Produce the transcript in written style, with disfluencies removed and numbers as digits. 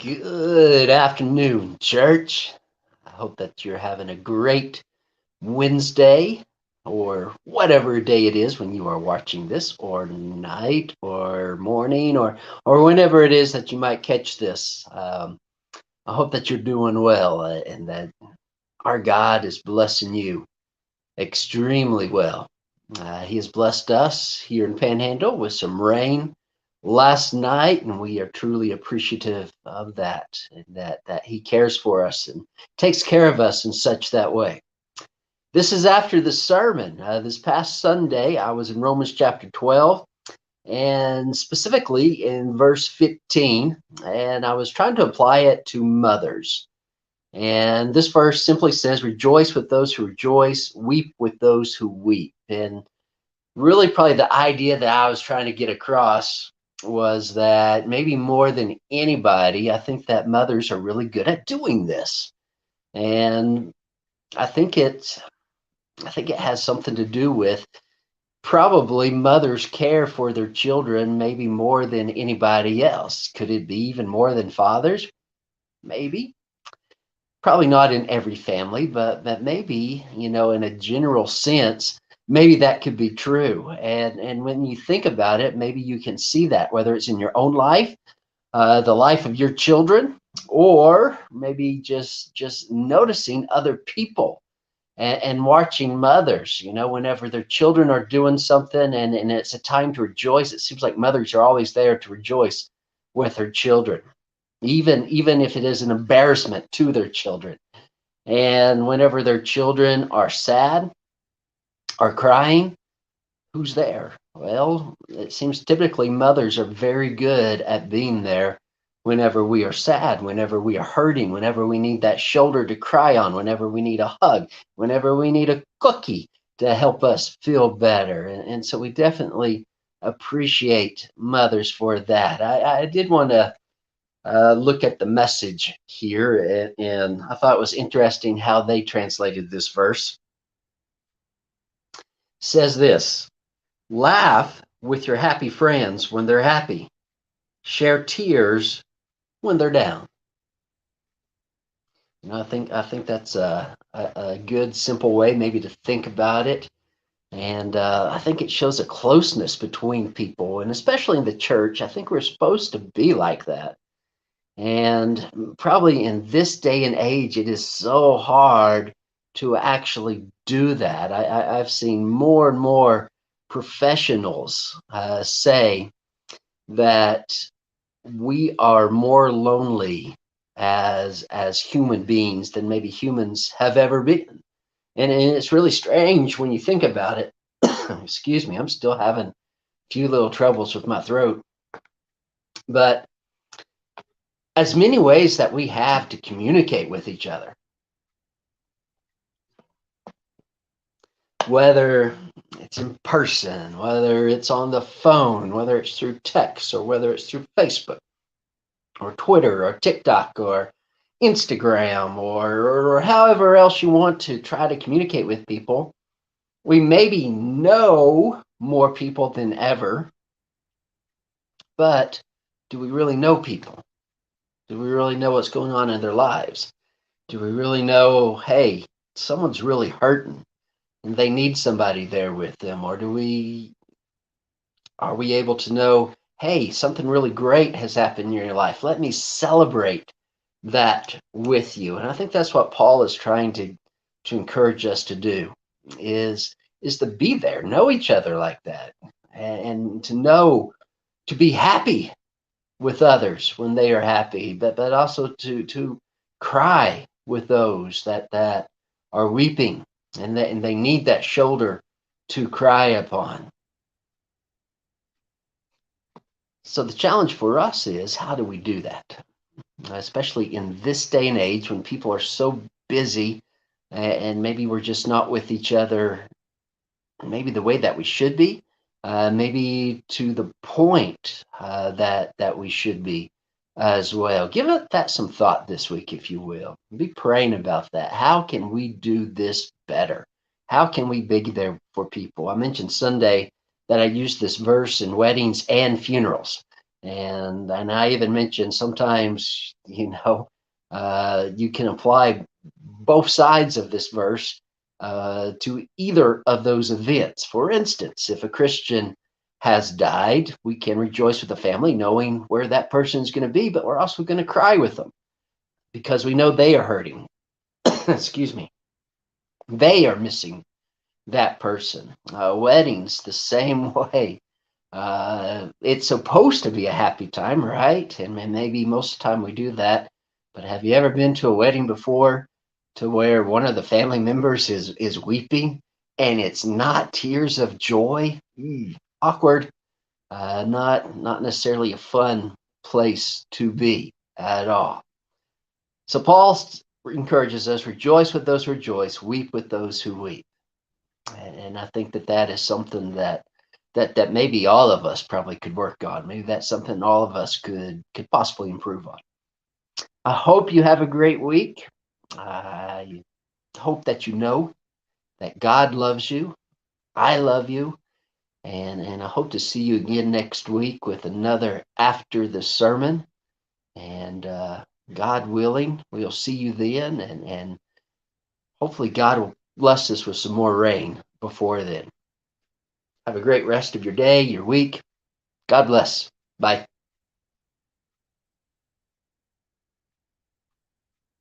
Good afternoon, church. I hope that you're having a great Wednesday or whatever day it is when you are watching this, or night or morning or whenever it is that you might catch this. I hope that you're doing well and that our God is blessing you extremely well. He has blessed us here in Panhandle with some rain last night, and we are truly appreciative of that, and that He cares for us and takes care of us in such that way. This is after the sermon. This past Sunday, I was in Romans chapter 12, and specifically in verse 15, and I was trying to apply it to mothers. And this verse simply says, rejoice with those who rejoice, weep with those who weep. And really, probably the idea that I was trying to get across was that maybe more than anybody, I think that mothers are really good at doing this. And I think it I think it has something to do with probably mothers care for their children maybe more than anybody else. Could it be even more than fathers? Maybe. Probably not in every family, but maybe, in a general sense, maybe that could be true. And when you think about it, maybe you can see that whether it's in your own life, the life of your children, or maybe just noticing other people and watching mothers, whenever their children are doing something and it's a time to rejoice, it seems like mothers are always there to rejoice with their children, even if it is an embarrassment to their children. And whenever their children are sad, are crying, who's there? Well, it seems typically mothers are very good at being there whenever we are sad, whenever we are hurting, whenever we need that shoulder to cry on, whenever we need a hug, whenever we need a cookie to help us feel better. And so we definitely appreciate mothers for that. I did want to look at the Message here, and I thought it was interesting how they translated this verse. It says this: laugh with your happy friends when they're happy, share tears when they're down. I think that's a good simple way maybe to think about it. And I think it shows a closeness between people, and especially in the church. I think we're supposed to be like that. And probably in this day and age, it is so hard to actually do that. I've seen more and more professionals say that we are more lonely as human beings than maybe humans have ever been. And it's really strange when you think about it. Excuse me, I'm still having a few little troubles with my throat. But as many ways that we have to communicate with each other, whether it's in person, whether it's on the phone, whether it's through text, or whether it's through Facebook or Twitter or TikTok or Instagram or however else you want to try to communicate with people, we maybe know more people than ever, but do we really know people? Do we really know what's going on in their lives? Do we really know, hey, someone's really hurting and they need somebody there with them? Or are we able to know, hey, something really great has happened in your life? Let me celebrate that with you. And I think that's what Paul is trying to encourage us to do, is to be there, know each other like that, and to know, to be happy with others when they are happy, but also to cry with those that are weeping, and they need that shoulder to cry upon. So the challenge for us is, how do we do that? Especially in this day and age when people are so busy, and maybe we're just not with each other maybe the way that we should be, maybe to the point that we should be as well. Give that some thought this week, if you will. Be praying about that. How can we do this better? How can we be there for people? I mentioned Sunday that I used this verse in weddings and funerals. And I even mentioned sometimes, you can apply both sides of this verse to either of those events. For instance, if a Christian has died, we can rejoice with the family knowing where that person is going to be, but we're also going to cry with them because we know they are hurting. Excuse me. They are missing that person. Weddings, the same way. It's supposed to be a happy time, right? And maybe most of the time we do that. But have you ever been to a wedding before to where one of the family members is weeping and it's not tears of joy? Awkward. Not necessarily a fun place to be at all. So Paul encourages us: rejoice with those who rejoice, weep with those who weep. And I think that is something that maybe all of us probably could work on. Maybe that's something all of us could possibly improve on. I hope you have a great week. I hope that you know that God loves you. I love you. And I hope to see you again next week with another After the Sermon. And God willing, we'll see you then. And hopefully God will bless us with some more rain before then. Have a great rest of your day, your week. God bless. Bye.